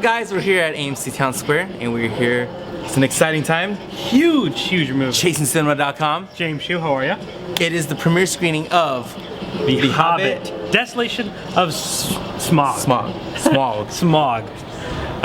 guys? We're here at AMC Town Square, and we're here. It's an exciting time. Huge movie. ChasingCinema.com. James Shue, how are you? It is the premiere screening of The Hobbit. Desolation of Smaug. Smaug.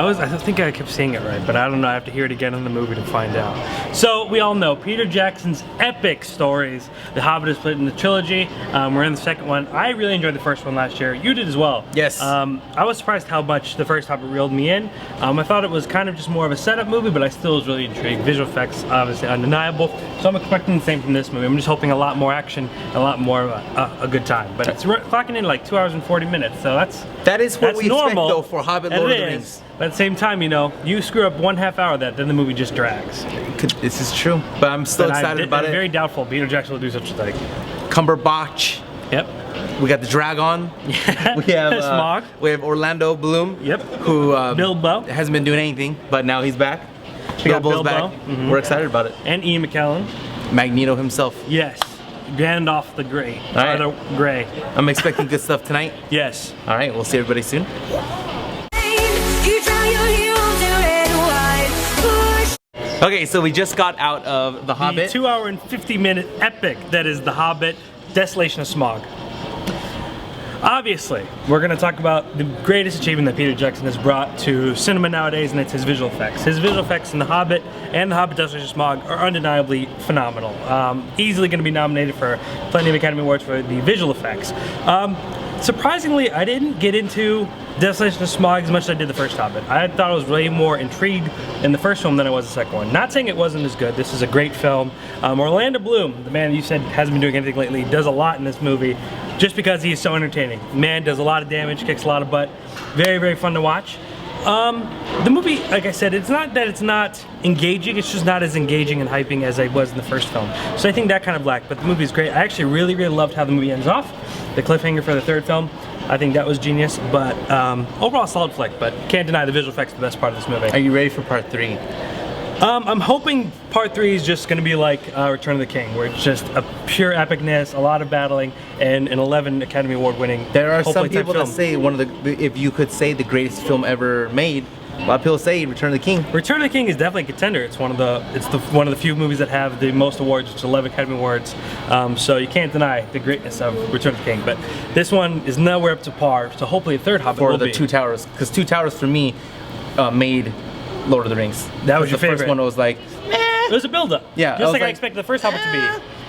I think I kept saying it right, but I don't know. I have to hear it again in the movie to find out. So we all know Peter Jackson's epic stories. The Hobbit is split into trilogy. We're in the second one. I really enjoyed the first one last year. You did as well. Yes. I was surprised how much the first Hobbit reeled me in. I thought it was kind of just more of a setup movie, but I still was really intrigued. Visual effects, obviously undeniable. So I'm expecting the same from this movie. I'm just hoping a lot more action, a lot more of a good time. But it's clocking in like 2 hours and 40 minutes, so that is what we expect normal, though for Hobbit Lord of the Rings. But at the same time, you know, you screw up 1/2 hour of that, then the movie just drags. This is true, but I'm still excited about it. I'm very doubtful Peter Jackson will do such a thing. Cumberbatch. Yep. We got the Dragon. Yeah. We have Smaug. We have Orlando Bloom. Yep. Who Bilbo hasn't been doing anything, but now he's back. Bilbo. Back. Mm-hmm. We're excited about it. And Ian McKellen. Magneto himself. Yes. Gandalf the Grey. All right. The Grey. I'm expecting good stuff tonight. Yes. All right. We'll see everybody soon. Okay, so we just got out of The Hobbit. The 2 hour and 50-minute epic that is The Hobbit, Desolation of Smaug. Obviously, we're going to talk about the greatest achievement that Peter Jackson has brought to cinema nowadays, and it's his visual effects. His visual effects in The Hobbit and The Hobbit Desolation of Smaug are undeniably phenomenal. Easily going to be nominated for plenty of Academy Awards for the visual effects. Surprisingly, I didn't get into Desolation of Smaug as much as I did the first Hobbit. I thought I was way more intrigued in the first film than I was the second one. Not saying it wasn't as good. This is a great film. Orlando Bloom, the man you said hasn't been doing anything lately, does a lot in this movie just because he is so entertaining. Man does a lot of damage, kicks a lot of butt. Very, very fun to watch. The movie, like I said, it's not that it's not engaging, it's just not as engaging and hyping as it was in the first film. So I think that kind of lacked, but the movie is great. I actually really, really loved how the movie ends off. The cliffhanger for the third film, I think that was genius, but overall solid flick, but can't deny the visual effects are the best part of this movie. Are you ready for part 3? I'm hoping part 3 is just going to be like Return of the King, where it's just a pure epicness, a lot of battling, and an 11 Academy Award winning. There are some people that say if you could say the greatest film ever made, a lot of people say Return of the King. Return of the King is definitely a contender. It's one of the few movies that have the most awards, which is 11 Academy Awards. So you can't deny the greatness of Return of the King. But this one is nowhere up to par. So hopefully a third Hobbit will be. For the Two Towers, because Two Towers for me made Lord of the Rings. That was your favorite. The first one was like, it was a build-up. Yeah, just like I expected the first Hobbit to be.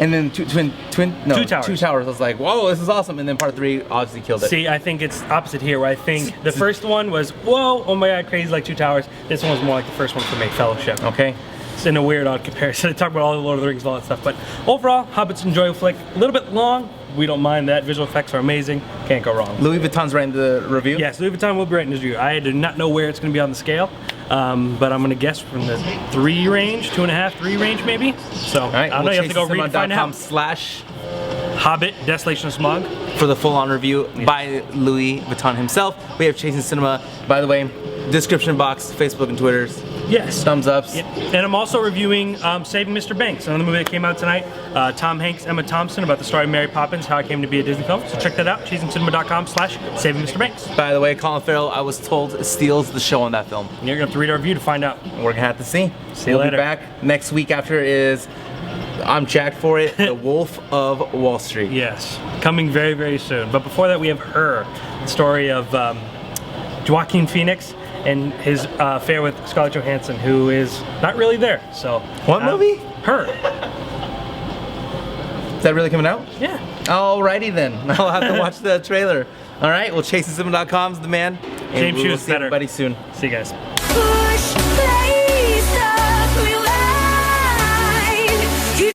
And then Two Towers. Two Towers. I was like, whoa, this is awesome. And then part 3 obviously killed it. See, I think it's opposite here, where I think the first one was, whoa, oh my god, crazy like Two Towers. This one was more like the first one for me, Fellowship. Okay. It's in a weird, odd comparison. I talk about all the Lord of the Rings and all that stuff, but overall, Hobbit's an enjoyable flick. A little bit long. We don't mind that. Visual effects are amazing. Can't go wrong. Louis Vuitton's writing the review? Yes, Louis Vuitton will be writing his review. I do not know where it's going to be on the scale, but I'm going to guess from the 3 range, 2.5, 3 range maybe. So, all right, I don't know, you have to go read and find out. Hobbit, Desolation of Smaug. For the full-on review by Louis Vuitton himself. We have Chasing Cinema. By the way, description box, Facebook and Twitter's. Yes. Thumbs ups. Yeah. And I'm also reviewing Saving Mr. Banks, another movie that came out tonight. Tom Hanks, Emma Thompson, about the story of Mary Poppins, how it came to be a Disney film. So check that out, ChasingCinema.com/Saving Mr. Banks. By the way, Colin Farrell, I was told, steals the show on that film. You're going to have to read our review to find out. We're going to have to see. See you later. We'll be back next week after is, I'm jacked for it, The Wolf of Wall Street. Yes, coming very, very soon. But before that, we have Her, the story of Joaquin Phoenix and his affair with Scarlett Johansson, who is not really there. So what movie? Her. Is that really coming out? Yeah. Alrighty then. I'll have to watch the trailer. All right. Well, ChasingCinema.com's the man. James Shue we'll is see better. everybody soon. See you guys. Push play stuff.